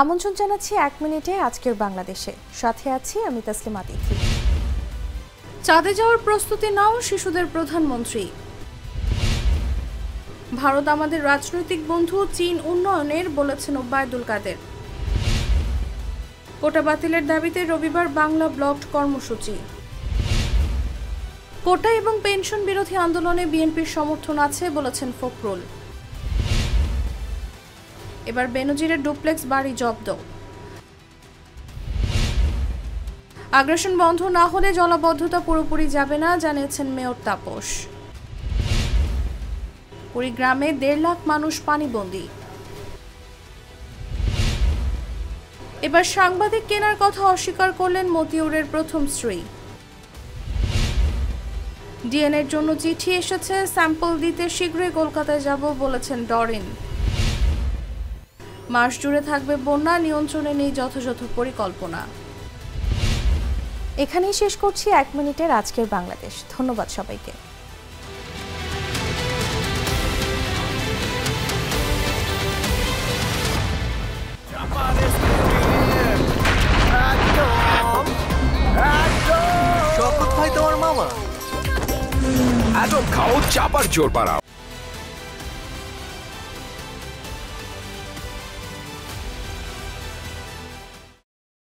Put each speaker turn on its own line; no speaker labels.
আমন্ত্রণ জানাচ্ছি 1 মিনিটে আজকের বাংলাদেশে। সাথে আছি আমি তাসলিমা তিথি। চাঁদে যাওয়ার প্রস্তুতি নাও শিশুদের প্রধানমন্ত্রী। ভারত আমাদের রাজনৈতিক বন্ধু, চীন উন্নয়নের বলেছেন ওবায়দুল কাদের। কোটা বাতিলের দাবিতে রবিবার বাংলা ব্লকড কর্মসূচি। কোটা এবং পেনশন বিরোধী আন্দোলনে বিএনপির সমর্থন আছে বলেছেন ফখরুল। এবার বেনজিরের ডুপ্লেক্স বাড়ি জব্দ। আগ্রাসন বন্ধ না হলে জলাবদ্ধতা পুরোপুরি যাবে না, জানিয়েছেন মেয়র তাপস। কুড়িগ্রামে 1.5 লাখ মানুষ পানিবন্দী। এবার সাংবাদিক কেনার কথা অস্বীকার করলেন মতিউরের প্রথম স্ত্রী। ডিএনএর জন্য চিঠি এসেছে, স্যাম্পল দিতে শীঘ্রই কলকাতায় যাব বলেছেন ডরিন। মাস জুড়ে থাকবে বন্যা, নিয়ন্ত্রণে নেই যথাযথ পরিকল্পনা। এখানেই শেষ করছি 1 মিনিটের আজকের বাংলাদেশ। ধন্যবাদ সবাইকে।
শপথ ভাই তোমার মামা।
এত খাও চাপার জোর পাড়াও।